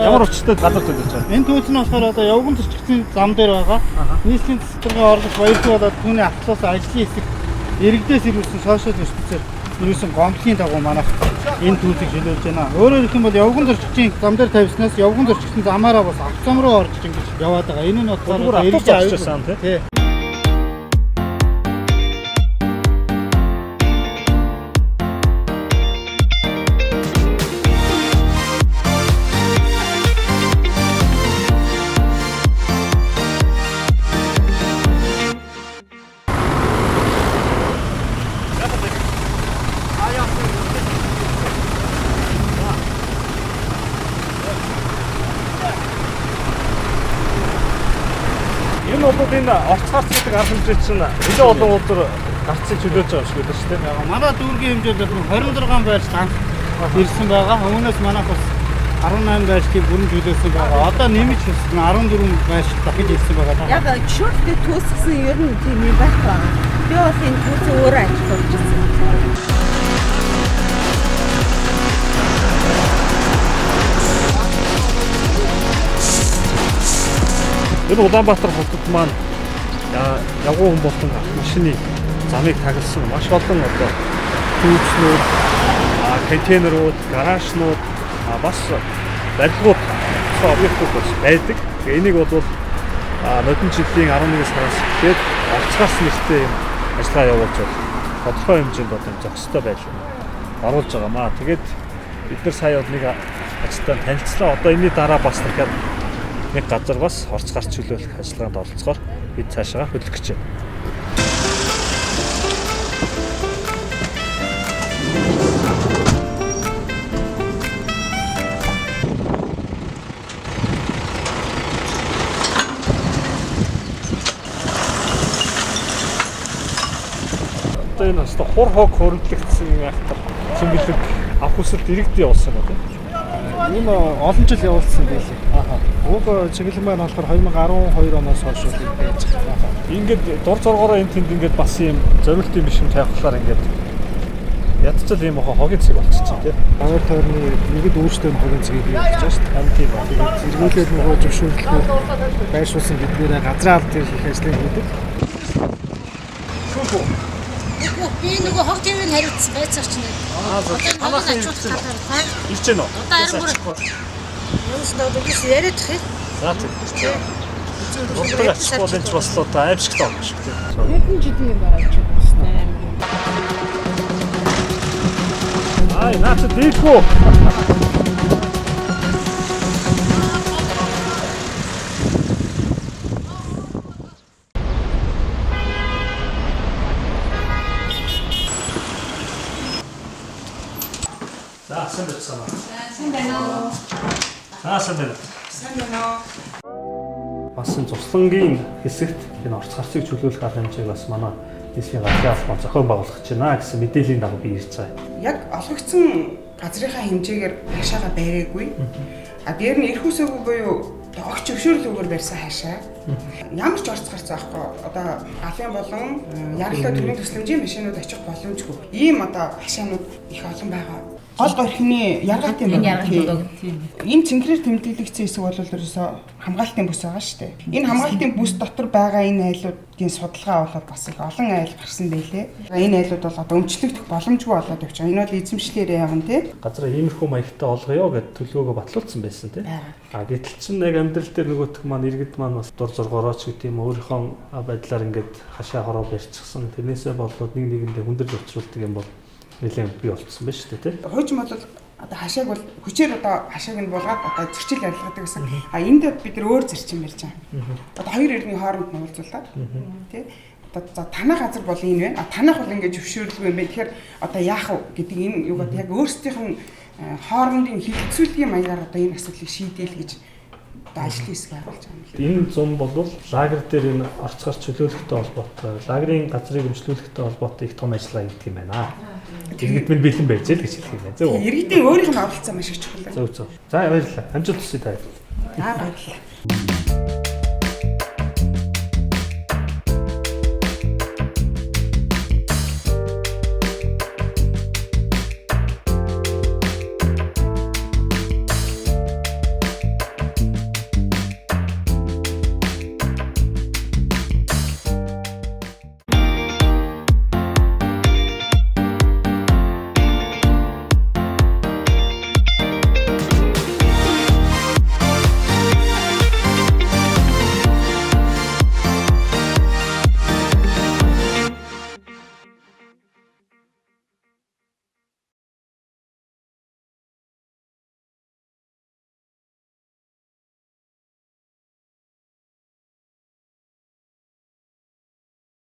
Ямар учиртай газар төлөж байгаа? Энэ түүх нь болохоор одоо явган зөрчигчдийн зам дээр байгаа. Нийслэлийн цэцэрлэгийн орлогч баярлал болоод түүний автлаас ажлын хэсэг иргэдээс ирүүлсэн сошиал ертөнцөөр ирүүлсэн гомдлын дагуу манайх энэ түүхийг шилжүүлж байна. Өөрөөр хэлбэл бол явган зөрчигчдийн зам дээр тавьснаас явган зөрчигчдийн замаараа бас авто зам руу орж ингэж яваад байгаа. Энэ нь болохоор иргэд авчихсан тий. Энэ бол энэ орц гарц гэдэг арга хэмжээ чинь нэлээд олон улсаар гарцыг чөлөөж байгаа шүү дээ шүү дээ. Манай дүүргийн хэмжээнд 26 байрт анх ирсэн байгаа. Өмнөөс манайх бас 18 байртыг бүрэн чөлөөсөн байгаа. Одоо нэмж 14 байрт дахиж ирсэн байгаа. Яг шүртээ төсгсөн ер нь тийм юм байх байгаа. Би бас энэ төсөө өөрөө ажиллаж ирсэн. Энэ Улаанбаатар хотод маань явган хүн болон машины замыг тагласан маш олон одоо түүхснүүд, контейнерууд, гаражнууд бас барилгууд объектууд бас байдаг. Тэгээ энийг бол нодон жилийн 11 сараас гээд орцгаас нэртэй юм ажиллагаа явуулж байна. Тодорхой хэмжээнд одоо зохистой байж оруулж байгаамаа. Тэгээд бид нар сая бол нэг ажилтнаа танилцлаа. Одоо энэний дараа бас дахиад нэг газар бас орц гарц чөлөөлөх ажиллагаанд оролцохоор бид цаашаа хөдлөх гэж байна. Одоо энэ бас хур хог хөрөнгөлөгдсөн яхад цэнгэлэг авах хүсэлт иргэдийн явуулсан байна тийм. Энэ олон жил явуулсан байлээ. Уг чиглэл маань болохоор 2012 оноос хойш байж байгаа. Ингээд дур зоргоороо энэ тэнд ингээд бас юм зориултын биш юм тавихлаар ингээд ядчил юм хогийн цэг болчихсон тийм. Аваар тойрны нэгд өөрсдөө хогийн цэгийг бий болгож байгаа шүү дээ. Тийм ба. Тэгээд зэргүүлээд нөгөө зөвшөөрлөхөөр байршуулсан биднэрээ газрын албан хийх ажлыг хийдэг. Би нөгөө хог төвийн хариуцсан байцаач нэ. Танаас ирж гэнэ үү? Одоо арингур. Юус додогс яриад хэ? За тийм. Уртаг ачих бол энэ бас л одоо аимшигтай байна шүү дээ. Хэдэн жилийн юм байгаа ч юм байна. Ай, наач дийхүү. За, сайн байна. Сайн байна уу? Сайн байна. Сайн байна уу? Бас энэ цуслангийн хэсэгт энэ орц гарцыг чөлөөлөх арга хэмжээг бас манай нийслэлийн газрын албан зохион байгуулах гэж байна гэсэн мэдээллийн дагуу би ирж байгаа. Яг олгогдсон газрынхаа хэмжээгээр хашаага бариаггүй. Дээр нь эрх үсээгүй буюу огч зөвшөөрлөгөөр барьсан хашаа. Ямар ч орц гарц байхгүй. Одоо алын болон яргалтай төрийн төсөлмжийн машинууд очих боломжгүй. Ийм одоо хашаанууд их олон байгаа. Гол горхины яргаат юм байна. Энэ цэнхрээр тэмдэглэгдсэн хэсэг бол ерөөсөө хамгаалтын бүс байгаа шүү дээ. Энэ хамгаалтын бүс дотор байгаа энэ айлуудын судалгаа болоод бас их олон айл гарсан байлээ. Энэ айлууд бол одоо өмчлөгдөх боломжгүй болоод явж байгаа. Энэ бол эзэмшлээрээ явна тий. Газраа иймэрхүү маягтай олгоё гэд төлөвлөгөөгөө батлуулсан байсан тий. Гэтэл чинь яг амьдрал дээр нөгөөх маань иргэд маань бас дур зоргоороо ч гэдэг юм өөрийнхөө байдлаар ингээд хашаа хороо барьчихсан. Тэрнээсээ болоод нэг нэгэндээ хүндрэл учруулдаг юм бол нэлээд бий болцсон байна шүү дээ тий. Хойч бол одоо хашааг бол хүчээр одоо хашааг нь булгаад одоо зөрчил ярилцдаг гэсэн. Энд бид нар өөр зарчим ярьж байгаа. Одоо хоёр иргэний хооронд нь уулзуулаад тий. Одоо танай газар бол энэ байна. Танайх бол ингэж зөвшөөрлөг юм байна. Тэгэхээр одоо яах вэ гэдэг энэ юугаад яг өөрсдийнх нь хоорондын хилцүүлгийн маягаар одоо энэ асуудлыг шийдээл гэж одоо ажлын хэсэг харуулж байгаа юм. Энэ зам бол лагер дээр энэ орц гарц чөлөөлөхтэй холбоотой, лагерын газрыг өмчлүүлэхтэй холбоотой их том ажиллагаа хийдэг юм байна. Иргэд минь бэлэн байж л гэж хэлэх юм байна. Зөв үү? Иргэдийн өөрийнх нь оролцоо маш их чухал. Зөв. За баярлалаа. Амжилт хүсье та. За баярлалаа.